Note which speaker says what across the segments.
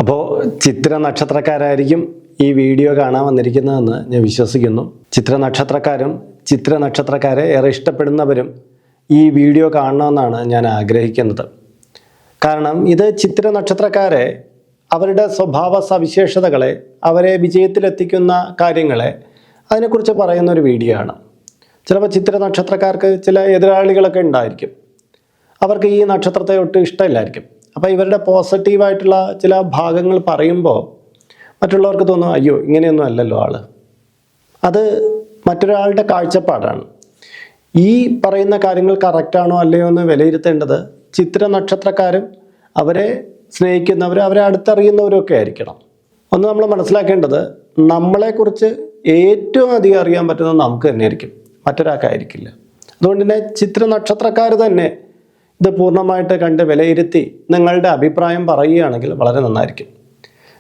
Speaker 1: അപ്പോൾ ചിത്ര നക്ഷത്രക്കാരായിരിക്കും ഈ വീഡിയോ കാണാൻ വന്നിരിക്കുന്നതെന്ന് ഞാൻ വിശ്വസിക്കുന്നു. ചിത്ര നക്ഷത്രക്കാരും ചിത്ര നക്ഷത്രക്കാരെ ഏറെ ഇഷ്ടപ്പെടുന്നവരും ഈ വീഡിയോ കാണണമെന്നാണ് ഞാൻ ആഗ്രഹിക്കുന്നത്. കാരണം ഇത് ചിത്ര നക്ഷത്രക്കാരെ അവരുടെ സ്വഭാവ സവിശേഷതകളെ, അവരെ വിജയത്തിലെത്തിക്കുന്ന കാര്യങ്ങളെ അതിനെക്കുറിച്ച് പറയുന്ന ഒരു വീഡിയോ ആണ്. ചിലപ്പോൾ ചിത്ര നക്ഷത്രക്കാർക്ക് ചില എതിരാളികളൊക്കെ ഉണ്ടായിരിക്കും. അവർക്ക് ഈ നക്ഷത്രത്തെ ഒട്ടും ഇഷ്ടമില്ലായിരിക്കും. അപ്പോൾ ഇവരുടെ പോസിറ്റീവായിട്ടുള്ള ചില ഭാഗങ്ങൾ പറയുമ്പോൾ മറ്റുള്ളവർക്ക് തോന്നും, അയ്യോ ഇങ്ങനെയൊന്നും അല്ലല്ലോ ആള്. അത് മറ്റൊരാളുടെ കാഴ്ചപ്പാടാണ്. ഈ പറയുന്ന കാര്യങ്ങൾ കറക്റ്റാണോ അല്ലയോ എന്ന് വിലയിരുത്തേണ്ടത് ചിത്ര നക്ഷത്രക്കാരും അവരെ സ്നേഹിക്കുന്നവരും അവരെ അടുത്തറിയുന്നവരും ആയിരിക്കണം. ഒന്ന് നമ്മൾ മനസ്സിലാക്കേണ്ടത്, നമ്മളെക്കുറിച്ച് ഏറ്റവും അധികം അറിയാൻ പറ്റുന്നത് നമുക്ക് തന്നെയായിരിക്കും, മറ്റൊരാൾക്കായിരിക്കില്ല. അതുകൊണ്ട് തന്നെ ചിത്ര നക്ഷത്രക്കാർ തന്നെ ഇത് പൂർണ്ണമായിട്ട് കണ്ട് വിലയിരുത്തി നിങ്ങളുടെ അഭിപ്രായം പറയുകയാണെങ്കിൽ വളരെ നന്നായിരിക്കും.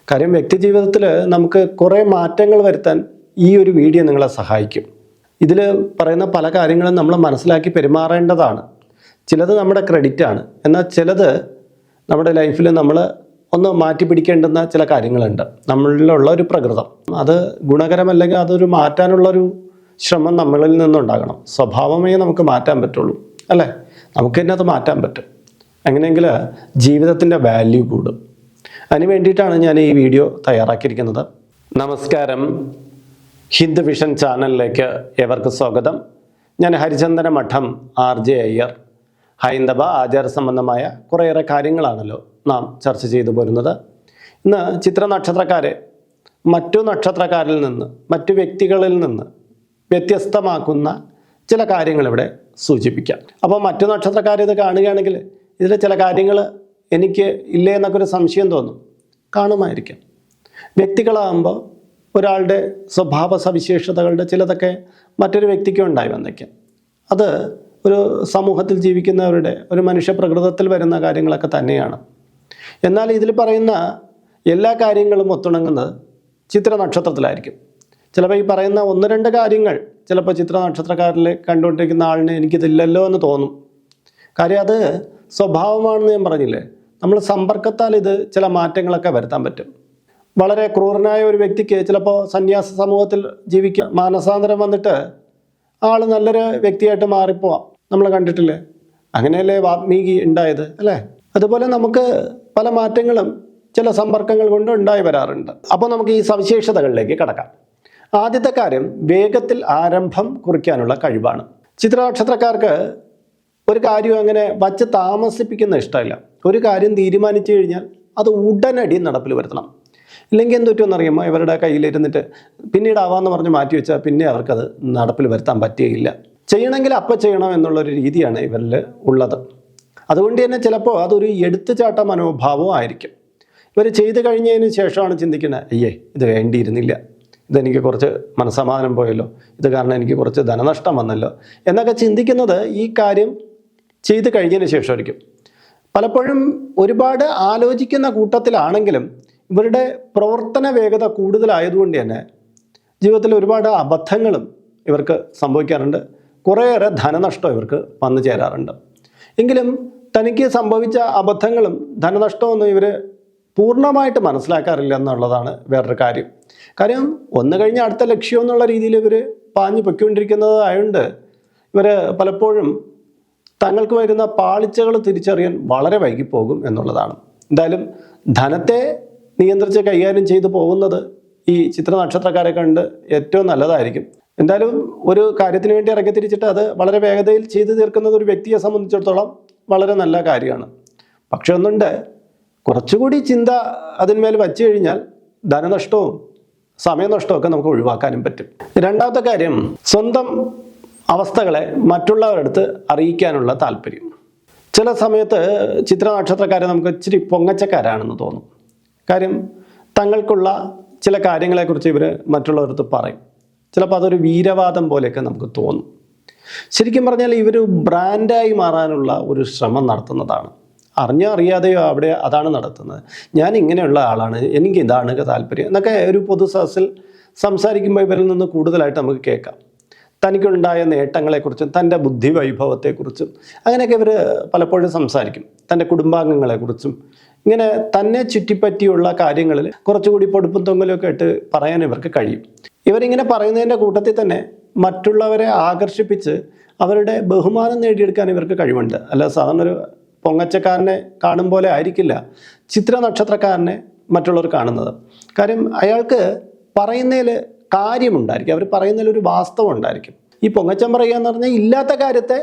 Speaker 1: കാര്യം വ്യക്തി ജീവിതത്തിൽ നമുക്ക് കുറേ മാറ്റങ്ങൾ വരുത്താൻ ഈ ഒരു വീഡിയോ നിങ്ങളെ സഹായിക്കും. ഇതിൽ പറയുന്ന പല കാര്യങ്ങളും നമ്മൾ മനസ്സിലാക്കി പെരുമാറേണ്ടതാണ്. ചിലത് നമ്മുടെ ക്രെഡിറ്റാണ്, എന്നാൽ ചിലത് നമ്മുടെ ലൈഫിൽ നമ്മൾ ഒന്ന് മാറ്റി പിടിക്കേണ്ടുന്ന ചില കാര്യങ്ങളുണ്ട്. നമ്മളിലുള്ള ഒരു പ്രകൃതം അത് ഗുണകരമല്ലെങ്കിൽ അതൊരു മാറ്റാനുള്ളൊരു ശ്രമം നമ്മളിൽ നിന്നുണ്ടാകണം. സ്വഭാവമേ നമുക്ക് മാറ്റാൻ പറ്റുള്ളൂ, അല്ലേ? നമുക്ക് തന്നെ അത് മാറ്റാൻ പറ്റും. അങ്ങനെയെങ്കിൽ ജീവിതത്തിൻ്റെ വാല്യൂ കൂടും. അതിന് വേണ്ടിയിട്ടാണ് ഞാൻ ഈ വീഡിയോ തയ്യാറാക്കിയിരിക്കുന്നത്. നമസ്കാരം, ഹിന്ദു വിഷൻ ചാനലിലേക്ക് ഏവർക്കും സ്വാഗതം. ഞാൻ ഹരിചന്ദന മഠം RJ അയ്യർ. ഹൈന്ദവ ആചാര സംബന്ധമായ കുറേയേറെ കാര്യങ്ങളാണല്ലോ നാം ചർച്ച ചെയ്തു പോരുന്നത്. ഇന്ന് ചിത്ര നക്ഷത്രക്കാരെ മറ്റു നക്ഷത്രക്കാരിൽ നിന്ന്, മറ്റു വ്യക്തികളിൽ നിന്ന് വ്യത്യസ്തമാക്കുന്ന ചില കാര്യങ്ങൾ ഇവിടെ സൂചിപ്പിക്കാം. അപ്പോൾ മറ്റു നക്ഷത്രക്കാരിത് കാണുകയാണെങ്കിൽ ഇതിൽ ചില കാര്യങ്ങൾ എനിക്ക് ഇല്ലേ എന്നൊക്കെ ഒരു സംശയം തോന്നും. കാണുമായിരിക്കാം. വ്യക്തികളാകുമ്പോൾ ഒരാളുടെ സ്വഭാവ സവിശേഷതകളുടെ ചിലതൊക്കെ മറ്റൊരു വ്യക്തിക്കും ഉണ്ടായി വന്നേക്കാം. അത് ഒരു സമൂഹത്തിൽ ജീവിക്കുന്നവരുടെ ഒരു മനുഷ്യ പ്രകൃതത്തിൽ വരുന്ന കാര്യങ്ങളൊക്കെ തന്നെയാണ്. എന്നാൽ ഇതിൽ പറയുന്ന എല്ലാ കാര്യങ്ങളും ഒത്തുണങ്ങുന്നത് ചിത്ര നക്ഷത്രത്തിലായിരിക്കും. ചിലപ്പോൾ ഈ പറയുന്ന ഒന്ന് രണ്ട് കാര്യങ്ങൾ ചിലപ്പോൾ ചിത്ര നക്ഷത്രക്കാരിൽ കണ്ടുകൊണ്ടിരിക്കുന്ന ആളിന് എനിക്കിതില്ലല്ലോ എന്ന് തോന്നും. കാര്യം അത് സ്വഭാവമാണെന്ന് ഞാൻ പറഞ്ഞില്ലേ. നമ്മൾ സമ്പർക്കത്താൽ ഇത് ചില മാറ്റങ്ങളൊക്കെ വരുത്താൻ പറ്റും. വളരെ ക്രൂരനായ ഒരു വ്യക്തിക്ക് ചിലപ്പോൾ സന്യാസ സമൂഹത്തിൽ ജീവിക്കുക, മാനസാന്തരം വന്നിട്ട് ആൾ നല്ലൊരു വ്യക്തിയായിട്ട് മാറിപ്പോവാം. നമ്മൾ കണ്ടിട്ടില്ലേ? അങ്ങനെയല്ലേ വാൽമീകി ഉണ്ടായത്, അല്ലേ? അതുപോലെ നമുക്ക് പല മാറ്റങ്ങളും ചില സമ്പർക്കങ്ങൾ കൊണ്ട് ഉണ്ടായി വരാറുണ്ട്. അപ്പോൾ നമുക്ക് ഈ സവിശേഷതകളിലേക്ക് കടക്കാം. ആദ്യത്തെ കാര്യം, വേഗത്തിൽ ആരംഭം കുറിക്കാനുള്ള കഴിവാണ്. ചിത്ര നക്ഷത്രക്കാർക്ക് ഒരു കാര്യം അങ്ങനെ വച്ച് താമസിപ്പിക്കുന്ന ഇഷ്ടമില്ല. ഒരു കാര്യം തീരുമാനിച്ചു കഴിഞ്ഞാൽ അത് ഉടനടി നടപ്പിൽ വരുത്തണം. ഇല്ലെങ്കിൽ എന്തുപറ്റുമെന്നറിയുമ്പോൾ ഇവരുടെ കയ്യിലിരുന്നിട്ട് പിന്നീടാവാമെന്ന് പറഞ്ഞ് മാറ്റി വെച്ചാൽ പിന്നെ അവർക്കത് നടപ്പിൽ വരുത്താൻ പറ്റുകയില്ല. ചെയ്യണമെങ്കിൽ അപ്പം ചെയ്യണം എന്നുള്ളൊരു രീതിയാണ് ഇവരിൽ ഉള്ളത്. അതുകൊണ്ട് തന്നെ ചിലപ്പോൾ അതൊരു എടുത്തുചാട്ട മനോഭാവവും ആയിരിക്കും. ഇവർ ചെയ്ത് കഴിഞ്ഞതിന് ശേഷമാണ് ചിന്തിക്കുന്നത്, അയ്യേ ഇത് വേണ്ടിയിരുന്നില്ല, ഇതെനിക്ക് കുറച്ച് മനസ്സമാധാനം പോയല്ലോ, ഇത് കാരണം എനിക്ക് കുറച്ച് ധനനഷ്ടം വന്നല്ലോ എന്നൊക്കെ ചിന്തിക്കുന്നത് ഈ കാര്യം ചെയ്ത് കഴിഞ്ഞതിന് ശേഷമായിരിക്കും. പലപ്പോഴും ഒരുപാട് ആലോചിക്കുന്ന കൂട്ടത്തിലാണെങ്കിലും ഇവരുടെ പ്രവർത്തന വേഗത കൂടുതലായതുകൊണ്ട് തന്നെ ജീവിതത്തിൽ ഒരുപാട് അബദ്ധങ്ങളും ഇവർക്ക് സംഭവിക്കാറുണ്ട്. കുറേയേറെ ധനനഷ്ടം ഇവർക്ക് വന്നു ചേരാറുണ്ട്. എങ്കിലും തനിക്ക് സംഭവിച്ച അബദ്ധങ്ങളും ധനനഷ്ടമൊന്നും ഇവർ പൂർണ്ണമായിട്ട് മനസ്സിലാക്കാറില്ല എന്നുള്ളതാണ് വേറൊരു കാര്യം. കാര്യം ഒന്ന് കഴിഞ്ഞ് അടുത്ത ലക്ഷ്യം എന്നുള്ള രീതിയിൽ ഇവർ പാഞ്ഞു പൊയ്ക്കൊണ്ടിരിക്കുന്നതായതുകൊണ്ട് ഇവർ പലപ്പോഴും തങ്ങൾക്ക് വരുന്ന പാളിച്ചകൾ തിരിച്ചറിയാൻ വളരെ വൈകിപ്പോകും എന്നുള്ളതാണ്. എന്തായാലും ധനത്തെ നിയന്ത്രിച്ച് കൈകാര്യം ചെയ്തു പോകുന്നത് ഈ ചിത്ര നക്ഷത്രക്കാരെ കണ്ട് ഏറ്റവും നല്ലതായിരിക്കും. എന്തായാലും ഒരു കാര്യത്തിന് വേണ്ടി ഇറക്കി തിരിച്ചിട്ട് അത് വളരെ വേഗതയിൽ ചെയ്തു തീർക്കുന്നത് ഒരു വ്യക്തിയെ സംബന്ധിച്ചിടത്തോളം വളരെ നല്ല കാര്യമാണ്. പക്ഷെ ഒന്നുണ്ട്, കുറച്ചുകൂടി ചിന്ത അതിന്മേൽ വച്ചു കഴിഞ്ഞാൽ ധനനഷ്ടവും സമയനഷ്ടവും ഒക്കെ നമുക്ക് ഒഴിവാക്കാനും പറ്റും. രണ്ടാമത്തെ കാര്യം, സ്വന്തം അവസ്ഥകളെ മറ്റുള്ളവരുടെ അടുത്ത് അറിയിക്കാനുള്ള താല്പര്യം. ചില സമയത്ത് ചിത്ര നക്ഷത്രക്കാരെ നമുക്ക് ഇച്ചിരി പൊങ്ങച്ചക്കാരാണെന്ന് തോന്നും. കാര്യം തങ്ങൾക്കുള്ള ചില കാര്യങ്ങളെക്കുറിച്ച് ഇവർ മറ്റുള്ളവരടുത്ത് പറയും. ചിലപ്പോൾ അതൊരു വീരവാദം പോലെയൊക്കെ നമുക്ക് തോന്നും. ശരിക്കും പറഞ്ഞാൽ ഇവർ ബ്രാൻഡായി മാറാനുള്ള ഒരു ശ്രമം നടത്തുന്നതാണ്. അറിഞ്ഞോ അറിയാതെയോ അവിടെ അതാണ് നടത്തുന്നത്. ഞാൻ ഇങ്ങനെയുള്ള ആളാണ്, എനിക്ക് ഇതാണ് താല്പര്യം എന്നൊക്കെ ഒരു പൊതുസദസ്സിൽ സംസാരിക്കുമ്പോൾ ഇവരിൽ നിന്ന് കൂടുതലായിട്ട് നമുക്ക് കേൾക്കാം. തനിക്കുണ്ടായ നേട്ടങ്ങളെക്കുറിച്ചും തൻ്റെ ബുദ്ധി വൈഭവത്തെക്കുറിച്ചും അങ്ങനെയൊക്കെ ഇവർ പലപ്പോഴും സംസാരിക്കും. തൻ്റെ കുടുംബാംഗങ്ങളെക്കുറിച്ചും ഇങ്ങനെ തന്നെ ചുറ്റിപ്പറ്റിയുള്ള കാര്യങ്ങളിൽ കുറച്ചുകൂടി പൊടുപ്പും തൊങ്ങലൊക്കെ ആയിട്ട് പറയാൻ ഇവർക്ക് കഴിയും. ഇവരിങ്ങനെ പറയുന്നതിൻ്റെ കൂട്ടത്തിൽ തന്നെ മറ്റുള്ളവരെ ആകർഷിപ്പിച്ച് അവരുടെ ബഹുമാനം നേടിയെടുക്കാൻ ഇവർക്ക് കഴിവുണ്ട്. അല്ല സാധാരണ ഒരു പൊങ്ങച്ചക്കാരനെ കാണും പോലെ ആയിരിക്കില്ല ചിത്ര നക്ഷത്രക്കാരനെ മറ്റുള്ളവർ കാണുന്നത്. കാര്യം അയാൾക്ക് പറയുന്നതിൽ കാര്യമുണ്ടായിരിക്കും, അവർ പറയുന്നതിൽ ഒരു വാസ്തവം ഉണ്ടായിരിക്കും. ഈ പൊങ്ങച്ചം പറയുക എന്ന് പറഞ്ഞാൽ ഇല്ലാത്ത കാര്യത്തെ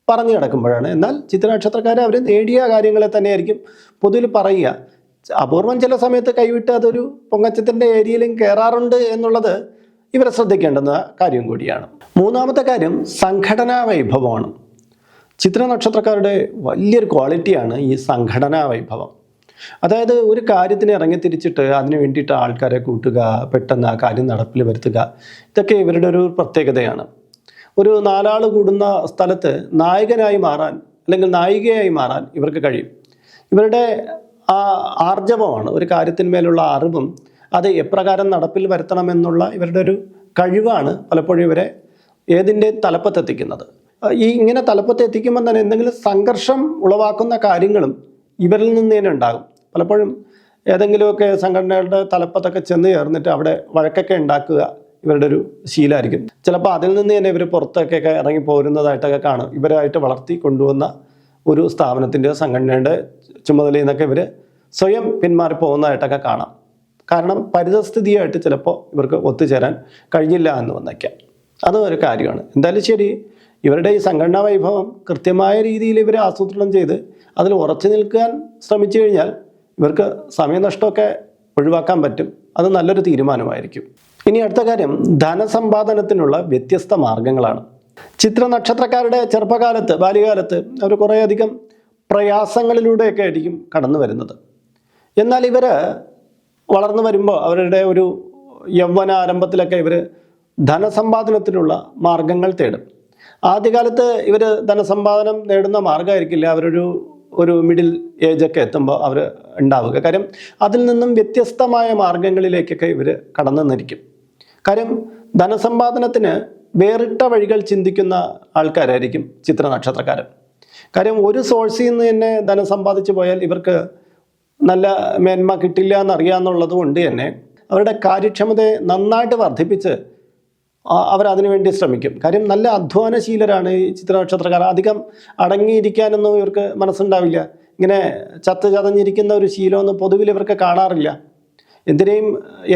Speaker 1: പറഞ്ഞു കിടക്കുമ്പോഴാണ്. എന്നാൽ ചിത്ര നക്ഷത്രക്കാർ അവർ നേടിയ കാര്യങ്ങളെ തന്നെയായിരിക്കും പൊതുവിൽ പറയുക. അപൂർവം ചില സമയത്ത് കൈവിട്ട് അതൊരു പൊങ്ങച്ചത്തിൻ്റെ ഏരിയയിലും കയറാറുണ്ട് എന്നുള്ളത് ഇവരെ ശ്രദ്ധിക്കേണ്ടുന്ന കാര്യം കൂടിയാണ്. മൂന്നാമത്തെ കാര്യം സംഘടനാ വൈഭവമാണ്. ചിത്ര നക്ഷത്രക്കാരുടെ വലിയൊരു ക്വാളിറ്റിയാണ് ഈ സംഘടനാ വൈഭവം. അതായത് ഒരു കാര്യത്തിന് ഇറങ്ങിത്തിരിച്ചിട്ട് അതിന് വേണ്ടിയിട്ട് ആൾക്കാരെ കൂട്ടുക, പെട്ടെന്ന് ആ കാര്യം നടപ്പിൽ വരുത്തുക, ഇതൊക്കെ ഇവരുടെ ഒരു പ്രത്യേകതയാണ്. ഒരു 4 ആൾ കൂടുന്ന സ്ഥലത്ത് നായകനായി മാറാൻ അല്ലെങ്കിൽ നായികയായി മാറാൻ ഇവർക്ക് കഴിയും. ഇവരുടെ ആ ആർജവമാണ്, ഒരു കാര്യത്തിന്മേലുള്ള അറിവും അത് എപ്രകാരം നടപ്പിൽ വരുത്തണമെന്നുള്ള ഇവരുടെ ഒരു കഴിവാണ് പലപ്പോഴും ഇവരെ ഏതിൻ്റെ തലപ്പത്തെത്തിക്കുന്നത്. ഇങ്ങനെ തലപ്പത്തെത്തിക്കുമ്പോൾ തന്നെ എന്തെങ്കിലും സംഘർഷം ഉളവാക്കുന്ന കാര്യങ്ങളും ഇവരിൽ നിന്ന് തന്നെ ഉണ്ടാകും. പലപ്പോഴും ഏതെങ്കിലുമൊക്കെ സംഘടനകളുടെ തലപ്പത്തൊക്കെ ചെന്ന് ചേർന്നിട്ട് അവിടെ വഴക്കൊക്കെ ഉണ്ടാക്കുക ഇവരുടെ ഒരു ശീലമായിരിക്കും. ചിലപ്പോൾ അതിൽ നിന്ന് തന്നെ ഇവർ പുറത്തൊക്കെ ഇറങ്ങി പോരുന്നതായിട്ടൊക്കെ കാണും. ഇവരായിട്ട് വളർത്തി കൊണ്ടുവന്ന ഒരു സ്ഥാപനത്തിൻ്റെയോ സംഘടനയുടെ ചുമതലയിൽ നിന്നൊക്കെ ഇവർ സ്വയം പിന്മാറി പോകുന്നതായിട്ടൊക്കെ കാണാം. കാരണം പരിതസ്ഥിതിയായിട്ട് ചിലപ്പോൾ ഇവർക്ക് ഒത്തുചേരാൻ കഴിഞ്ഞില്ല എന്ന് വന്നേക്കാം. അതും ഒരു കാര്യമാണ്. എന്തായാലും ശരി, ഇവരുടെ ഈ സംഘടനാ വൈഭവം കൃത്യമായ രീതിയിൽ ഇവർ ആസൂത്രണം ചെയ്ത് അതിൽ ഉറച്ചു നിൽക്കാൻ ശ്രമിച്ചു കഴിഞ്ഞാൽ ഇവർക്ക് സമയനഷ്ടമൊക്കെ ഒഴിവാക്കാൻ പറ്റും. അത് നല്ലൊരു തീരുമാനമായിരിക്കും. ഇനി അടുത്ത കാര്യം ധനസമ്പാദനത്തിനുള്ള വ്യത്യസ്ത മാർഗങ്ങളാണ്. ചിത്ര നക്ഷത്രക്കാരുടെ ചെറുപ്പകാലത്ത്, ബാല്യകാലത്ത് അവർ കുറേയധികം പ്രയാസങ്ങളിലൂടെയൊക്കെ ആയിരിക്കും കടന്നു വരുന്നത്. എന്നാൽ ഇവർ വളർന്നു വരുമ്പോൾ അവരുടെ ഒരു യൗവന ആരംഭത്തിലൊക്കെ ഇവർ ധനസമ്പാദനത്തിനുള്ള മാർഗങ്ങൾ തേടും. ആദ്യകാലത്ത് ഇവർ ധനസമ്പാദനം നേടുന്ന മാർഗമായിരിക്കില്ല ഒരു മിഡിൽ ഏജൊക്കെ എത്തുമ്പോൾ അവർ ഉണ്ടാവുക. കാര്യം അതിൽ നിന്നും വ്യത്യസ്തമായ മാർഗങ്ങളിലേക്കൊക്കെ ഇവർ കടന്നു നിന്നിരിക്കും. കാര്യം ധനസമ്പാദനത്തിന് വേറിട്ട വഴികൾ ചിന്തിക്കുന്ന ആൾക്കാരായിരിക്കും ചിത്ര നക്ഷത്രക്കാരൻ. കാര്യം ഒരു സോഴ്സിൽ നിന്ന് തന്നെ ധനം സമ്പാദിച്ചു പോയാൽ ഇവർക്ക് നല്ല മേന്മ കിട്ടില്ല എന്നറിയാമെന്നുള്ളത് കൊണ്ട് തന്നെ അവരുടെ കാര്യക്ഷമതയെ നന്നായിട്ട് വർദ്ധിപ്പിച്ച് അവരതിനു വേണ്ടി ശ്രമിക്കും. കാര്യം നല്ല അധ്വാനശീലരാണ് ഈ ചിത്ര നക്ഷത്രക്കാർ. അധികം അടങ്ങിയിരിക്കാനൊന്നും ഇവർക്ക് മനസ്സുണ്ടാവില്ല. ഇങ്ങനെ ചതഞ്ഞിരിക്കുന്ന ഒരു ശീലമൊന്നും പൊതുവിൽ ഇവർക്ക് കാണാറില്ല. എന്തിനേയും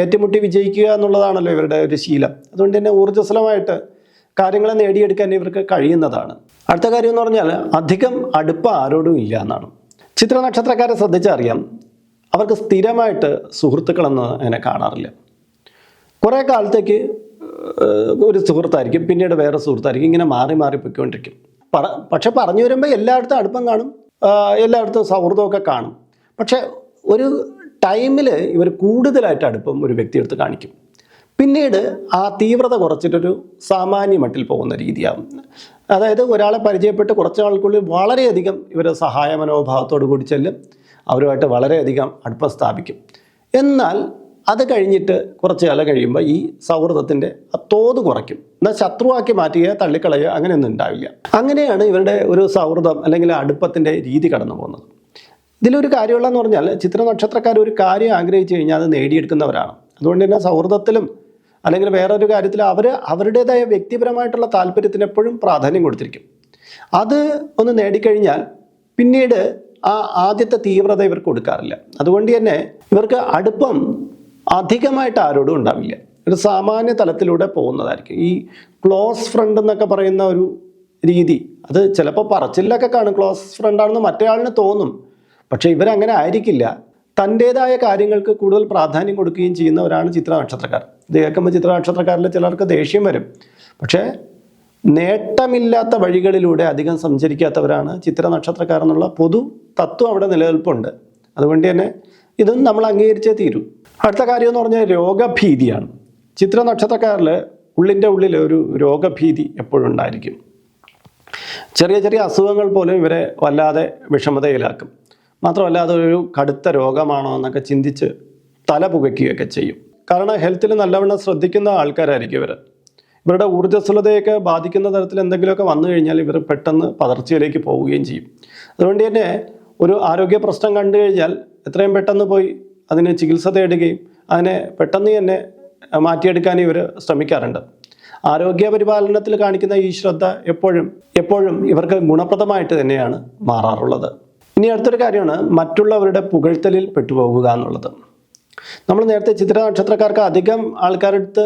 Speaker 1: ഏറ്റുമുട്ടി വിജയിക്കുക എന്നുള്ളതാണല്ലോ ഇവരുടെ ഒരു ശീലം. അതുകൊണ്ട് തന്നെ ഊർജ്ജസ്വലമായിട്ട് കാര്യങ്ങളെ നേടിയെടുക്കാൻ ഇവർക്ക് കഴിയുന്നതാണ്. അടുത്ത കാര്യം എന്ന് പറഞ്ഞാൽ അധികം അടുപ്പം ആരോടും ഇല്ല എന്നാണ്. ചിത്ര നക്ഷത്രക്കാരെ ശ്രദ്ധിച്ചറിയാം, അവർക്ക് സ്ഥിരമായിട്ട് സുഹൃത്തുക്കളെന്ന് അങ്ങനെ കാണാറില്ല. കുറേ കാലത്തേക്ക് ഒരു സുഹൃത്തായിരിക്കും, പിന്നീട് വേറെ സുഹൃത്തായിരിക്കും, ഇങ്ങനെ മാറി മാറി പൊയ്ക്കൊണ്ടിരിക്കും. പക്ഷെ പറഞ്ഞു വരുമ്പോൾ എല്ലായിടത്തും അടുപ്പം കാണും, എല്ലായിടത്തും സൗഹൃദമൊക്കെ കാണും. പക്ഷെ ഒരു ടൈമിൽ ഇവർ കൂടുതലായിട്ട് അടുപ്പം ഒരു വ്യക്തിയെടുത്ത് കാണിക്കും. പിന്നീട് ആ തീവ്രത കുറച്ചിട്ടൊരു സാമാന്യ മട്ടിൽ പോകുന്ന രീതിയാകും. അതായത് ഒരാളെ പരിചയപ്പെട്ട് കുറച്ച് നാൾക്കുള്ളിൽ വളരെയധികം ഇവർ സഹായ മനോഭാവത്തോടു കൂടി ചെല്ലും, അവരുമായിട്ട് വളരെയധികം അടുപ്പം സ്ഥാപിക്കും. എന്നാൽ അത് കഴിഞ്ഞിട്ട് കുറച്ച് കാലം കഴിയുമ്പോൾ ഈ സൗഹൃദത്തിൻ്റെ തോത് കുറയ്ക്കും. എന്നാൽ ശത്രുവാക്കി മാറ്റുകയോ തള്ളിക്കളയോ അങ്ങനെയൊന്നും ഉണ്ടാവില്ല. അങ്ങനെയാണ് ഇവരുടെ ഒരു സൗഹൃദം അല്ലെങ്കിൽ അടുപ്പത്തിൻ്റെ രീതി കടന്നു പോകുന്നത്. ഇതിലൊരു കാര്യമുള്ളതെന്ന് പറഞ്ഞാൽ ചിത്ര നക്ഷത്രക്കാർ ഒരു കാര്യം ആഗ്രഹിച്ചു കഴിഞ്ഞാൽ അത് നേടിയെടുക്കുന്നവരാണ്. അതുകൊണ്ട് തന്നെ സൗഹൃദത്തിലും അല്ലെങ്കിൽ വേറൊരു കാര്യത്തിൽ അവരുടേതായ വ്യക്തിപരമായിട്ടുള്ള താല്പര്യത്തിന് എപ്പോഴും പ്രാധാന്യം കൊടുത്തിരിക്കും. അത് ഒന്ന് നേടിക്കഴിഞ്ഞാൽ പിന്നീട് ആ ആദ്യത്തെ തീവ്രത ഇവർക്ക് കൊടുക്കാറില്ല. അതുകൊണ്ട് തന്നെ ഇവർക്ക് അടുപ്പം അധികമായിട്ട് ആരോടും ഉണ്ടാവില്ല. ഒരു സാമാന്യ തലത്തിലൂടെ പോകുന്നതായിരിക്കും. ഈ ക്ലോസ് ഫ്രണ്ട് എന്നൊക്കെ പറയുന്ന ഒരു രീതി, അത് ചിലപ്പോൾ പറച്ചിലൊക്കെ കാണും, ക്ലോസ് ഫ്രണ്ടാണെന്ന് മറ്റേ ആളിന് തോന്നും. പക്ഷേ ഇവരങ്ങനെ ആയിരിക്കില്ല. തൻ്റേതായ കാര്യങ്ങൾക്ക് കൂടുതൽ പ്രാധാന്യം കൊടുക്കുകയും ചെയ്യുന്നവരാണ് ചിത്ര നക്ഷത്രക്കാർ. ഇത് കേൾക്കുമ്പോൾ ചിത്ര നക്ഷത്രക്കാരിൽ ചിലർക്ക് ദേഷ്യം വരും. പക്ഷേ നേട്ടമില്ലാത്ത വഴികളിലൂടെ അധികം സഞ്ചരിക്കാത്തവരാണ് ചിത്ര നക്ഷത്രക്കാർ എന്നുള്ള പൊതു തത്വം അവിടെ നിലനിൽപ്പുണ്ട്. അതുകൊണ്ട് തന്നെ ഇതും നമ്മൾ അംഗീകരിച്ചേ തീരൂ. അടുത്ത കാര്യം എന്ന് പറഞ്ഞാൽ രോഗഭീതിയാണ്. ചിത്ര നക്ഷത്രക്കാരിൽ ഉള്ളിൻ്റെ ഉള്ളിൽ ഒരു രോഗഭീതി എപ്പോഴും ഉണ്ടായിരിക്കും. ചെറിയ ചെറിയ അസുഖങ്ങൾ പോലും ഇവരെ വല്ലാതെ വിഷമതയിലാക്കും. മാത്രമല്ല അതൊരു കടുത്ത രോഗമാണോ എന്നൊക്കെ ചിന്തിച്ച് തല പുകയ്ക്കുകയൊക്കെ ചെയ്യും. കാരണം ഹെൽത്തിൽ നല്ലവണ്ണം ശ്രദ്ധിക്കുന്ന ആൾക്കാരായിരിക്കും ഇവർ. ഇവരുടെ ഊർജ്ജസ്വലതയൊക്കെ ബാധിക്കുന്ന തരത്തിൽ എന്തെങ്കിലുമൊക്കെ വന്നു കഴിഞ്ഞാൽ ഇവർ പെട്ടെന്ന് പതർച്ചയിലേക്ക് പോവുകയും ചെയ്യും. അതുകൊണ്ട് തന്നെ ഒരു ആരോഗ്യ പ്രശ്നം കണ്ടു കഴിഞ്ഞാൽ എത്രയും പെട്ടെന്ന് പോയി അതിന് ചികിത്സ തേടുകയും അതിനെ പെട്ടെന്ന് തന്നെ മാറ്റിയെടുക്കാൻ ഇവർ ശ്രമിക്കാറുണ്ട്. ആരോഗ്യ പരിപാലനത്തിൽ കാണിക്കുന്ന ഈ ശ്രദ്ധ എപ്പോഴും ഇവർക്ക് ഗുണപ്രദമായിട്ട് തന്നെയാണ് മാറാറുള്ളത്. ഇനി അടുത്തൊരു കാര്യമാണ് മറ്റുള്ളവരുടെ പുകഴ്ത്തലിൽ പെട്ടുപോകുക എന്നുള്ളത്. നമ്മൾ നേരത്തെ ചിത്ര നക്ഷത്രക്കാർക്ക് അധികം ആൾക്കാരുടെ അടുത്ത്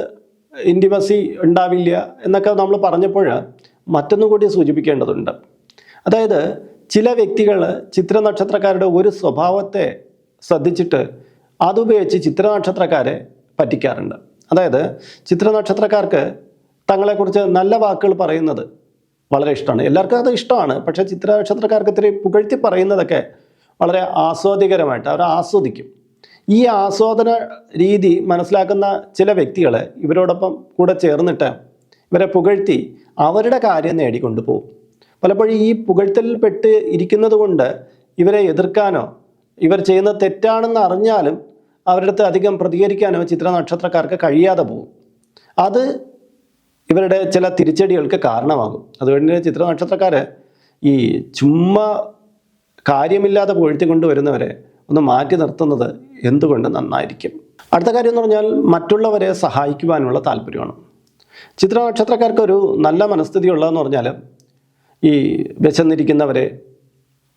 Speaker 1: ഇൻറ്റിമസി ഉണ്ടാവില്ല എന്നൊക്കെ നമ്മൾ പറഞ്ഞപ്പോൾ മറ്റൊന്നും കൂടി സൂചിപ്പിക്കേണ്ടതുണ്ട്. അതായത് ചില വ്യക്തികൾ ചിത്ര നക്ഷത്രക്കാരുടെ ഒരു സ്വഭാവത്തെ ശ്രദ്ധിച്ചിട്ട് അതുപയോഗിച്ച് ചിത്ര നക്ഷത്രക്കാരെ പറ്റിക്കാറുണ്ട്. അതായത് ചിത്ര നക്ഷത്രക്കാർക്ക് തങ്ങളെക്കുറിച്ച് നല്ല വാക്കുകൾ പറയുന്നത് വളരെ ഇഷ്ടമാണ്. എല്ലാവർക്കും അത് ഇഷ്ടമാണ്. പക്ഷേ ചിത്ര നക്ഷത്രക്കാർക്ക് ഇത്തിരി പുകഴ്ത്തി പറയുന്നതൊക്കെ വളരെ ആസ്വാദികരമായിട്ട് അവർ ആസ്വദിക്കും. ഈ ആസ്വാദന രീതി മനസ്സിലാക്കുന്ന ചില വ്യക്തികൾ ഇവരോടൊപ്പം കൂടെ ചേർന്നിട്ട് ഇവരെ പുകഴ്ത്തി അവരുടെ കാര്യം നേടിക്കൊണ്ടു പോകും. പലപ്പോഴും ഈ പുകഴ്ത്തലിൽ പെട്ട് ഇരിക്കുന്നത് കൊണ്ട് ഇവരെ എതിർക്കാനോ ഇവർ ചെയ്യുന്നത് തെറ്റാണെന്ന് അറിഞ്ഞാലും അവരുടെ അടുത്ത് അധികം പ്രതികരിക്കാനോ ചിത്ര നക്ഷത്രക്കാർക്ക് കഴിയാതെ പോകും. അത് ഇവരുടെ ചില തിരിച്ചടികൾക്ക് കാരണമാകും. അതുകൊണ്ട് ചിത്ര നക്ഷത്രക്കാർ ഈ ചുമ്മാ കാര്യമില്ലാതെ പുകഴ്ത്തി കൊണ്ടുവരുന്നവരെ ഒന്ന് മാറ്റി നിർത്തുന്നത് എന്തുകൊണ്ട് നന്നായിരിക്കും. അടുത്ത കാര്യം എന്ന് പറഞ്ഞാൽ മറ്റുള്ളവരെ സഹായിക്കുവാനുള്ള താല്പര്യമാണ്. ചിത്ര നക്ഷത്രക്കാർക്ക് ഒരു നല്ല മനസ്ഥിതി ഉള്ളതെന്ന് പറഞ്ഞാൽ ഈ വിശന്നിരിക്കുന്നവരെ,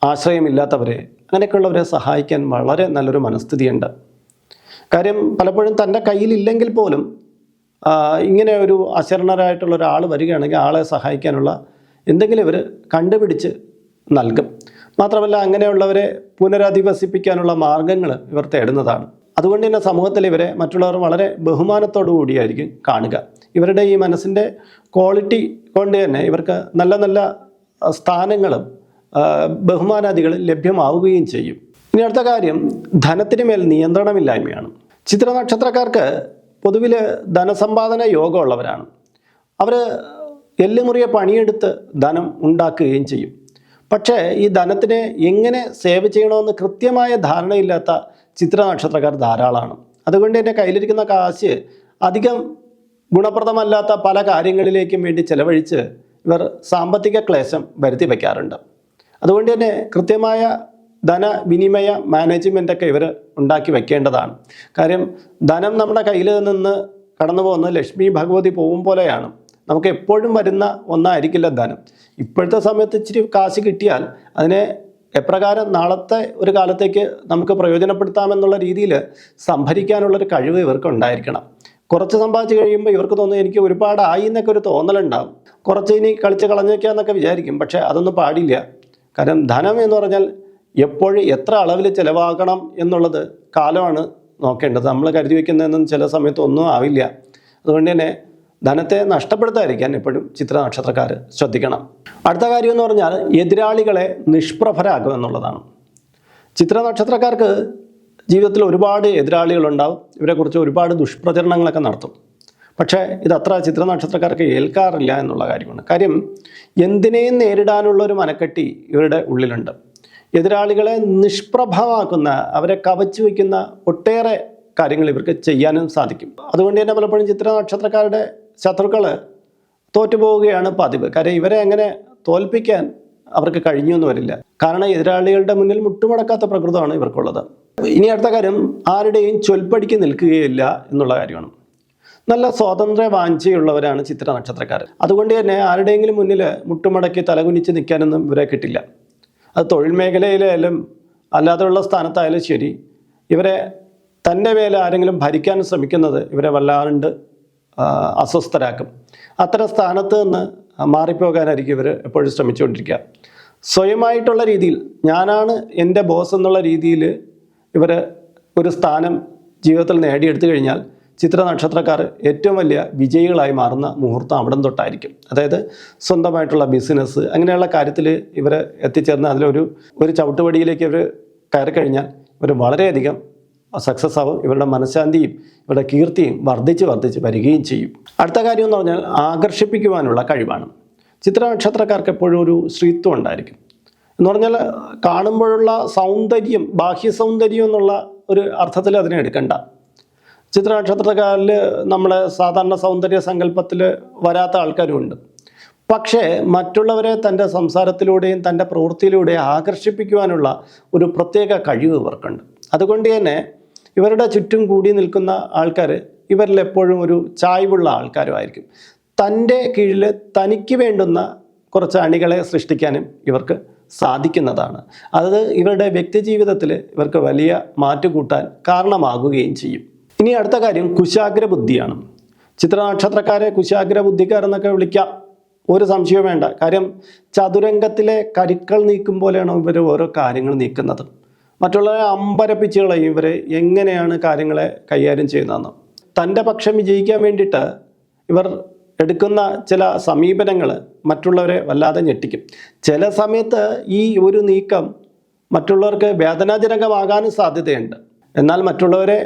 Speaker 1: ആശ്രയമില്ലാത്തവരെ, അങ്ങനെയൊക്കെയുള്ളവരെ സഹായിക്കാൻ വളരെ നല്ലൊരു മനസ്ഥിതിയുണ്ട്. കാര്യം പലപ്പോഴും തൻ്റെ കയ്യിലില്ലെങ്കിൽ പോലും ഇങ്ങനെ ഒരു അശരണരായിട്ടുള്ള ഒരാൾ വരികയാണെങ്കിൽ ആളെ സഹായിക്കാനുള്ള എന്തെങ്കിലും ഇവർ കണ്ടുപിടിച്ച് നൽകും. മാത്രമല്ല അങ്ങനെയുള്ളവരെ പുനരധിവസിപ്പിക്കാനുള്ള മാർഗങ്ങൾ ഇവർ തേടുന്നതാണ്. അതുകൊണ്ട് തന്നെ സമൂഹത്തിൽ ഇവരെ മറ്റുള്ളവർ വളരെ ബഹുമാനത്തോടു കൂടിയായിരിക്കും കാണുക. ഇവരുടെ ഈ മനസ്സിൻ്റെ ക്വാളിറ്റി കൊണ്ട് തന്നെ ഇവർക്ക് നല്ല നല്ല സ്ഥാനങ്ങളും ബഹുമാനാദികളും ലഭ്യമാവുകയും ചെയ്യും. ഇനി അടുത്ത കാര്യം ധനത്തിന് മേൽ നിയന്ത്രണമില്ലായ്മയാണ്. ചിത്ര നക്ഷത്രക്കാർക്ക് പൊതുവിൽ ധനസമ്പാദന യോഗമുള്ളവരാണ്. അവർ എല്ലുമുറിയെ പണിയെടുത്ത് ധനം ഉണ്ടാക്കുകയും ചെയ്യും. പക്ഷേ ഈ ധനത്തിനെ എങ്ങനെ സേവ് ചെയ്യണമെന്ന് കൃത്യമായ ധാരണയില്ലാത്ത ചിത്ര നക്ഷത്രക്കാർ ധാരാളമാണ്. അതുകൊണ്ട് തന്നെ കയ്യിലിരിക്കുന്ന കാശ് അധികം ഗുണപ്രദമല്ലാത്ത പല കാര്യങ്ങളിലേക്കും വേണ്ടി ചെലവഴിച്ച് ഇവർ സാമ്പത്തിക ക്ലേശം വരുത്തി വയ്ക്കാറുണ്ട്. അതുകൊണ്ട് തന്നെ കൃത്യമായ ധനവിനിമയ മാനേജ്മെൻറ്റൊക്കെ ഇവർ ഉണ്ടാക്കി വയ്ക്കേണ്ടതാണ്. കാര്യം ധനം നമ്മുടെ കയ്യിൽ നിന്ന് കടന്നു പോകുന്ന ലക്ഷ്മി ഭഗവതി പോകും പോലെയാണ്. നമുക്ക് എപ്പോഴും വരുന്ന ഒന്നായിരിക്കില്ല ധനം. ഇപ്പോഴത്തെ സമയത്ത് ഇച്ചിരി കാശ് കിട്ടിയാൽ അതിനെ എപ്രകാരം നാളത്തെ ഒരു കാലത്തേക്ക് നമുക്ക് പ്രയോജനപ്പെടുത്താമെന്നുള്ള രീതിയിൽ സംഭരിക്കാനുള്ളൊരു കഴിവ് ഇവർക്ക് ഉണ്ടായിരിക്കണം. കുറച്ച് സമ്പാദിച്ച് കഴിയുമ്പോൾ ഇവർക്ക് തോന്നുന്നു എനിക്ക് ഒരുപാടായി എന്നൊക്കെ ഒരു തോന്നലുണ്ടാകും. കുറച്ച് ഇനി കളിച്ച് കളഞ്ഞേക്കാന്നൊക്കെ വിചാരിക്കും. പക്ഷേ അതൊന്നും പാടില്ല. കാരണം ധനം എന്ന് പറഞ്ഞാൽ എപ്പോഴും എത്ര അളവിൽ ചിലവാകണം എന്നുള്ളത് കാലമാണ് നോക്കേണ്ടത്. നമ്മൾ കരുതി വയ്ക്കുന്നതൊന്നും ചില സമയത്ത് ഒന്നും ആവില്ല. അതുകൊണ്ട് തന്നെ ധനത്തെ നഷ്ടപ്പെടുത്താതിരിക്കാൻ എപ്പോഴും ചിത്ര നക്ഷത്രക്കാർ ശ്രദ്ധിക്കണം. അടുത്ത കാര്യം എന്ന് പറഞ്ഞാൽ എതിരാളികളെ നിഷ്പ്രഭരാക്കുക എന്നുള്ളതാണ്. ചിത്ര നക്ഷത്രക്കാർക്ക് ജീവിതത്തിൽ ഒരുപാട് എതിരാളികളുണ്ടാവും. ഇവരെക്കുറിച്ച് ഒരുപാട് ദുഷ്പ്രചരണങ്ങളൊക്കെ നടത്തും. പക്ഷേ ഇതത്ര ചിത്ര നക്ഷത്രക്കാർക്ക് ഏൽക്കാറില്ല എന്നുള്ള കാര്യമാണ്. കാര്യം എന്തിനേയും നേരിടാനുള്ള ഒരു മനക്കെട്ടി ഇവരുടെ ഉള്ളിലുണ്ട്. എതിരാളികളെ നിഷ്പ്രഭമാക്കുന്ന, അവരെ കവച്ചു വയ്ക്കുന്ന ഒട്ടേറെ കാര്യങ്ങൾ ഇവർക്ക് ചെയ്യാനും സാധിക്കും. അതുകൊണ്ട് തന്നെ പലപ്പോഴും ചിത്ര നക്ഷത്രക്കാരുടെ ശത്രുക്കൾ തോറ്റുപോവുകയാണ് പതിവ്. കാര്യം ഇവരെ എങ്ങനെ തോൽപ്പിക്കാൻ അവർക്ക് കഴിഞ്ഞു എന്ന് വരില്ല. കാരണം എതിരാളികളുടെ മുന്നിൽ മുട്ടുമടക്കാത്ത പ്രകൃതമാണ് ഇവർക്കുള്ളത്. ഇനി അടുത്ത കാര്യം ആരുടെയും ചൊൽപ്പടിക്ക് നിൽക്കുകയില്ല എന്നുള്ള കാര്യമാണ്. നല്ല സ്വാതന്ത്ര്യ വാഞ്ചയുള്ളവരാണ് ചിത്ര നക്ഷത്രക്കാർ. അതുകൊണ്ട് തന്നെ ആരുടെയെങ്കിലും മുന്നിൽ മുട്ടുമടക്കി തലകുനിച്ച് നിൽക്കാനൊന്നും ഇവരെ കിട്ടില്ല. അത് തൊഴിൽ മേഖലയിലായാലും അല്ലാതെയുള്ള സ്ഥാനത്തായാലും ശരി, ഇവരെ തൻ്റെ മേലെ ആരെങ്കിലും ഭരിക്കാൻ ശ്രമിക്കുന്നത് ഇവരെ വല്ലാണ്ട് അസ്വസ്ഥരാക്കും. അത്തരം സ്ഥാനത്ത് നിന്ന് മാറിപ്പോകാനായിരിക്കും ഇവർ എപ്പോഴും ശ്രമിച്ചുകൊണ്ടിരിക്കുക. സ്വയമായിട്ടുള്ള രീതിയിൽ ഞാനാണ് എൻ്റെ ബോസ് എന്നുള്ള രീതിയിൽ ഇവർ ഒരു സ്ഥാനം ജീവിതത്തിൽ നേടിയെടുത്തു കഴിഞ്ഞാൽ ചിത്ര നക്ഷത്രക്കാർ ഏറ്റവും വലിയ വിജയികളായി മാറുന്ന മുഹൂർത്തം അവിടം തൊട്ടായിരിക്കും. അതായത് സ്വന്തമായിട്ടുള്ള ബിസിനസ് അങ്ങനെയുള്ള കാര്യത്തിൽ ഇവർ എത്തിച്ചേർന്ന് അതിലൊരു ചവിട്ടുപടിയിലേക്ക് ഇവർ കയറി കഴിഞ്ഞാൽ ഇവർ വളരെയധികം സക്സസ് ആവും. ഇവരുടെ മനഃശാന്തിയും ഇവരുടെ കീർത്തിയും വർദ്ധിച്ച് വരികയും ചെയ്യും. അടുത്ത കാര്യം എന്ന് പറഞ്ഞാൽ ആകർഷിപ്പിക്കുവാനുള്ള കഴിവാണ്. ചിത്ര നക്ഷത്രക്കാർക്ക് എപ്പോഴും ഒരു സ്ത്രീത്വം ഉണ്ടായിരിക്കും. എന്ന് പറഞ്ഞാൽ കാണുമ്പോഴുള്ള സൗന്ദര്യം, ബാഹ്യ സൗന്ദര്യം എന്നുള്ള ഒരു അർത്ഥത്തിൽ അതിനെ എടുക്കണ്ട. ചിത്ര നക്ഷത്രക്കാരിൽ നമ്മുടെ സാധാരണ സൗന്ദര്യ സങ്കല്പത്തിൽ വരാത്ത ആൾക്കാരുമുണ്ട്. പക്ഷേ മറ്റുള്ളവരെ തൻ്റെ സംസാരത്തിലൂടെയും തൻ്റെ പ്രവൃത്തിയിലൂടെയും ആകർഷിപ്പിക്കുവാനുള്ള ഒരു പ്രത്യേക കഴിവ് ഇവർക്കുണ്ട്. അതുകൊണ്ട് തന്നെ ഇവരുടെ ചുറ്റും കൂടി നിൽക്കുന്ന ആൾക്കാർ ഇവരിൽ എപ്പോഴും ഒരു ചായ്വുള്ള ആൾക്കാരുമായിരിക്കും. തൻ്റെ കീഴിൽ തനിക്ക് വേണ്ടുന്ന കുറച്ച് അണികളെ സൃഷ്ടിക്കാനും ഇവർക്ക് സാധിക്കുന്നതാണ്. അത് ഇവരുടെ വ്യക്തി ജീവിതത്തിൽ ഇവർക്ക് വലിയ മാറ്റുകൂട്ടാൻ കാരണമാകുകയും ചെയ്യും. ഇനി അടുത്ത കാര്യം കുശാഗ്ര ബുദ്ധിയാണ്. ചിത്ര നക്ഷത്രക്കാരെ കുശാഗ്ര ബുദ്ധിക്കാരെന്നൊക്കെ വിളിക്കാം, ഒരു സംശയവും വേണ്ട. കാര്യം ചതുരംഗത്തിലെ കരുക്കൾ നീക്കും പോലെയാണ് ഇവർ ഓരോ കാര്യങ്ങൾ നീക്കുന്നത്. മറ്റുള്ളവരെ അമ്പരപ്പിച്ച് കളയും ഇവർ എങ്ങനെയാണ് കാര്യങ്ങളെ കൈകാര്യം ചെയ്യുന്നതെന്ന്. തൻ്റെ പക്ഷം വിജയിക്കാൻ വേണ്ടിയിട്ട് ഇവർ എടുക്കുന്ന ചില സമീപനങ്ങൾ മറ്റുള്ളവരെ വല്ലാതെ ഞെട്ടിക്കും. ചില സമയത്ത് ഈ ഒരു നീക്കം മറ്റുള്ളവർക്ക് വേദനാജനകമാകാനും സാധ്യതയുണ്ട്. എന്നാൽ മറ്റുള്ളവരെ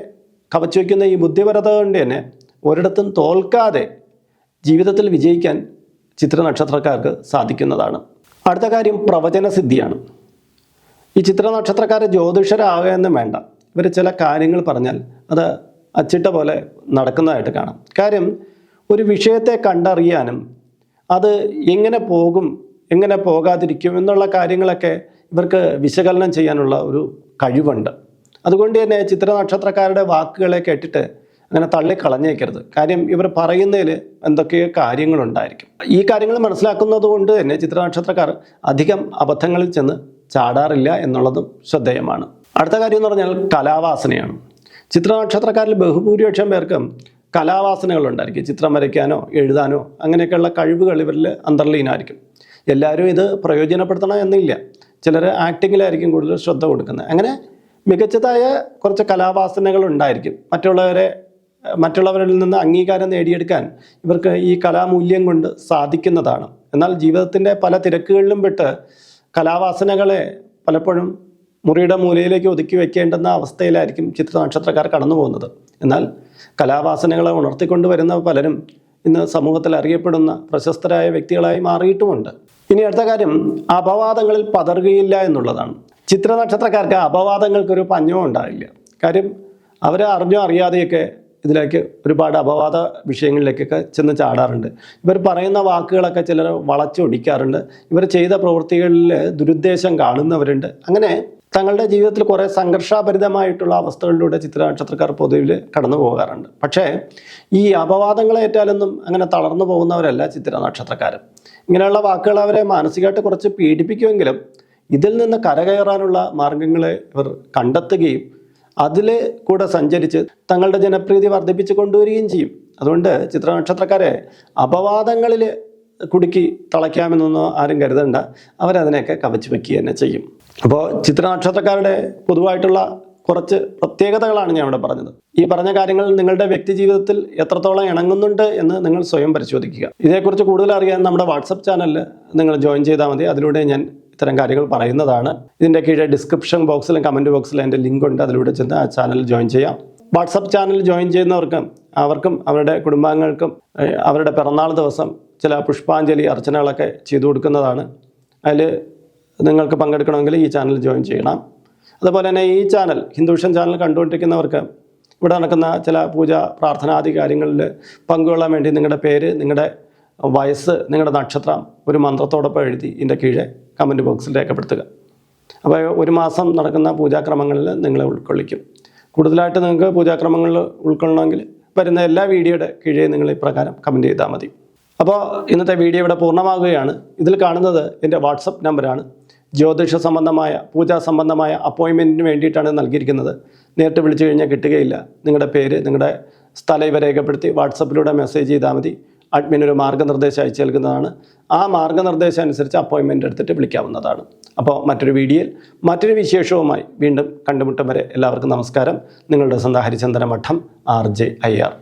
Speaker 1: കവച്ചു വയ്ക്കുന്ന ഈ ബുദ്ധിപരത കൊണ്ട് തന്നെ ഒരിടത്തും തോൽക്കാതെ ജീവിതത്തിൽ വിജയിക്കാൻ ചിത്ര നക്ഷത്രക്കാർക്ക് സാധിക്കുന്നതാണ്. അടുത്ത കാര്യം പ്രവചനസിദ്ധിയാണ്. ഈ ചിത്ര നക്ഷത്രക്കാരെ ജ്യോതിഷരാകുക എന്നും വേണ്ട. ഇവർ ചില കാര്യങ്ങൾ പറഞ്ഞാൽ അത് അച്ചിട്ട പോലെ നടക്കുന്നതായിട്ട് കാണാം. കാര്യം ഒരു വിഷയത്തെ കണ്ടറിയാനും അത് എങ്ങനെ പോകും എങ്ങനെ പോകാതിരിക്കും എന്നുള്ള കാര്യങ്ങളൊക്കെ ഇവർക്ക് വിശകലനം ചെയ്യാനുള്ള ഒരു കഴിവുണ്ട്. അതുകൊണ്ട് തന്നെ ചിത്ര നക്ഷത്രക്കാരുടെ വാക്കുകളെ കേട്ടിട്ട് അങ്ങനെ തള്ളിക്കളഞ്ഞേക്കരുത്. കാര്യം ഇവർ പറയുന്നതിൽ എന്തൊക്കെയോ കാര്യങ്ങളുണ്ടായിരിക്കും. ഈ കാര്യങ്ങൾ മനസ്സിലാക്കുന്നത് കൊണ്ട് തന്നെ ചിത്ര നക്ഷത്രക്കാർ അധികം അബദ്ധങ്ങളിൽ ചെന്ന് ചാടാറില്ല എന്നുള്ളതും ശ്രദ്ധേയമാണ്. അടുത്ത കാര്യം എന്ന് പറഞ്ഞാൽ കലാവാസനയാണ്. ചിത്ര നക്ഷത്രക്കാരിൽ ബഹുഭൂരിപക്ഷം പേർക്കും കലാവാസനകളുണ്ടായിരിക്കും. ചിത്രം വരയ്ക്കാനോ എഴുതാനോ അങ്ങനെയൊക്കെയുള്ള കഴിവുകൾ ഇവരിൽ അന്തർലീനമായിരിക്കും. എല്ലാവരും ഇത് പ്രയോജനപ്പെടുത്തണം എന്നില്ല. ചിലർ ആക്ടിങ്ങിലായിരിക്കും കൂടുതൽ ശ്രദ്ധ കൊടുക്കുന്നത്. അങ്ങനെ മികച്ചതായ കുറച്ച് കലാവാസനകൾ ഉണ്ടായിരിക്കും. മറ്റുള്ളവരിൽ നിന്ന് അംഗീകാരം നേടിയെടുക്കാൻ ഇവർക്ക് ഈ കലാമൂല്യം കൊണ്ട് സാധിക്കുന്നതാണ്. എന്നാൽ ജീവിതത്തിൻ്റെ പല തിരക്കുകളിലും പെട്ട് കലാവാസനകളെ പലപ്പോഴും മുറിയുടെ മൂലയിലേക്ക് ഒതുക്കി വയ്ക്കേണ്ടുന്ന അവസ്ഥയിലായിരിക്കും ചിത്ര നക്ഷത്രക്കാർ കടന്നു പോകുന്നത്. എന്നാൽ കലാവാസനകളെ ഉണർത്തിക്കൊണ്ടുവരുന്ന പലരും ഇന്ന് സമൂഹത്തിൽ അറിയപ്പെടുന്ന പ്രശസ്തരായ വ്യക്തികളായി മാറിയിട്ടുമുണ്ട്. ഇനി അടുത്ത കാര്യം അപവാദങ്ങളിൽ പതറുകയില്ല എന്നുള്ളതാണ്. ചിത്ര നക്ഷത്രക്കാർക്ക് അപവാദങ്ങൾക്കൊരു പഞ്ഞവും ഉണ്ടാവില്ല. കാര്യം അവർ അറിഞ്ഞോ അറിയാതെയൊക്കെ ഇതിലേക്ക് ഒരുപാട് അപവാദ വിഷയങ്ങളിലേക്കൊക്കെ ചെന്ന് ചാടാറുണ്ട്. ഇവർ പറയുന്ന വാക്കുകളൊക്കെ ചിലർ വളച്ചൊടിക്കാറുണ്ട്. ഇവർ ചെയ്ത പ്രവൃത്തികളിൽ ദുരുദ്ദേശം കാണുന്നവരുണ്ട്. അങ്ങനെ തങ്ങളുടെ ജീവിതത്തിൽ കുറേ സംഘർഷാഭരിതമായിട്ടുള്ള അവസ്ഥകളിലൂടെ ചിത്ര നക്ഷത്രക്കാർ പൊതുവിൽ കടന്നു പോകാറുണ്ട്. പക്ഷേ ഈ അപവാദങ്ങളേറ്റാലൊന്നും അങ്ങനെ തളർന്നു പോകുന്നവരല്ല ചിത്ര നക്ഷത്രക്കാർ. ഇങ്ങനെയുള്ള വാക്കുകൾ അവരെ മാനസികമായിട്ട് കുറച്ച് പീഡിപ്പിക്കുമെങ്കിലും ഇതിൽ നിന്ന് കരകയറാനുള്ള മാർഗങ്ങളെ ഇവർ കണ്ടെത്തുകയും അതിൽ കൂടെ സഞ്ചരിച്ച് തങ്ങളുടെ ജനപ്രീതി വർദ്ധിപ്പിച്ച് കൊണ്ടുവരികയും ചെയ്യും. അതുകൊണ്ട് ചിത്ര നക്ഷത്രക്കാരെ അപവാദങ്ങളിൽ കുടുക്കി തളയ്ക്കാമെന്നൊന്നും ആരും കരുതണ്ട. അവരതിനെയൊക്കെ കവച്ചു വയ്ക്കുക തന്നെ ചെയ്യും. അപ്പോൾ ചിത്ര നക്ഷത്രക്കാരുടെ പൊതുവായിട്ടുള്ള കുറച്ച് പ്രത്യേകതകളാണ് ഞാൻ ഇവിടെ പറഞ്ഞത്. ഈ പറഞ്ഞ കാര്യങ്ങൾ നിങ്ങളുടെ വ്യക്തി ജീവിതത്തിൽ എത്രത്തോളം ഇണങ്ങുന്നുണ്ട് എന്ന് നിങ്ങൾ സ്വയം പരിശോധിക്കുക. ഇതേക്കുറിച്ച് കൂടുതൽ അറിയാൻ നമ്മുടെ വാട്സപ്പ് ചാനലിൽ നിങ്ങൾ ജോയിൻ ചെയ്താൽ മതി. അതിലൂടെ ഞാൻ ഇത്തരം കാര്യങ്ങൾ പറയുന്നതാണ്. ഇതിൻ്റെ കീഴെ ഡിസ്ക്രിപ്ഷൻ ബോക്സിലും കമൻറ്റ് ബോക്സിലും എൻ്റെ ലിങ്ക് ഉണ്ട്. അതിലൂടെ ചെന്ന് ആ ചാനൽ ജോയിൻ ചെയ്യാം. വാട്സപ്പ് ചാനൽ ജോയിൻ ചെയ്യുന്നവർക്കും അവരുടെ കുടുംബാംഗങ്ങൾക്കും അവരുടെ പിറന്നാൾ ദിവസം ചില പുഷ്പാഞ്ജലി അർച്ചനകളൊക്കെ ചെയ്തു കൊടുക്കുന്നതാണ്. അതിൽ നിങ്ങൾക്ക് പങ്കെടുക്കണമെങ്കിൽ ഈ ചാനൽ ജോയിൻ ചെയ്യണം. അതുപോലെ തന്നെ ഈ ചാനൽ ഹിന്ദുഷൻ ചാനൽ കണ്ടുകൊണ്ടിരിക്കുന്നവർക്ക് ഇവിടെ നടക്കുന്ന ചില പൂജ പ്രാർത്ഥനാദി കാര്യങ്ങളിൽ പങ്കുകൊള്ളാൻ വേണ്ടി നിങ്ങളുടെ പേര്, നിങ്ങളുടെ വയസ്സ്, നിങ്ങളുടെ നക്ഷത്രം ഒരു മന്ത്രത്തോടൊപ്പം എഴുതി ഇതിൻ്റെ കീഴെ കമൻറ്റ് ബോക്സിൽ രേഖപ്പെടുത്തുക. അപ്പോൾ ഒരു മാസം നടക്കുന്ന പൂജാക്രമങ്ങളിൽ നിങ്ങളെ ഉൾക്കൊള്ളിക്കും. കൂടുതലായിട്ട് നിങ്ങൾക്ക് പൂജാക്രമങ്ങളിൽ ഉൾക്കൊള്ളണമെങ്കിൽ വരുന്ന എല്ലാ വീഡിയോയുടെ കീഴേ നിങ്ങൾ ഇപ്രകാരം കമൻറ്റ് ചെയ്താൽ മതി. അപ്പോൾ ഇന്നത്തെ വീഡിയോ ഇവിടെ പൂർണ്ണമാകുകയാണ്. ഇതിൽ കാണുന്നത് എൻ്റെ വാട്സപ്പ് നമ്പറാണ്. ജ്യോതിഷ സംബന്ധമായ പൂജാ സംബന്ധമായ അപ്പോയിൻമെൻറ്റിന് വേണ്ടിയിട്ടാണ് നൽകിയിരിക്കുന്നത്. നേരിട്ട് വിളിച്ചു കഴിഞ്ഞാൽ കിട്ടുകയില്ല. നിങ്ങളുടെ പേര്, നിങ്ങളുടെ സ്ഥലം ഇവ രേഖപ്പെടുത്തി വാട്സപ്പിലൂടെ മെസ്സേജ് ചെയ്താൽ മതി. അഡ്മിൻ ഒരു മാർഗ്ഗനിർദ്ദേശം അയച്ചു നൽകുന്നതാണ്. ആ മാർഗ്ഗനിർദ്ദേശം അനുസരിച്ച് അപ്പോയിൻമെൻ്റ് എടുത്തിട്ട് വിളിക്കാവുന്നതാണ്. അപ്പോൾ മറ്റൊരു വീഡിയോയിൽ മറ്റൊരു വിശേഷവുമായി വീണ്ടും കണ്ടുമുട്ടും വരെ എല്ലാവർക്കും നമസ്കാരം. നിങ്ങളുടെ സ്വന്തം ഹരിചന്ദന മഠം RJ IR.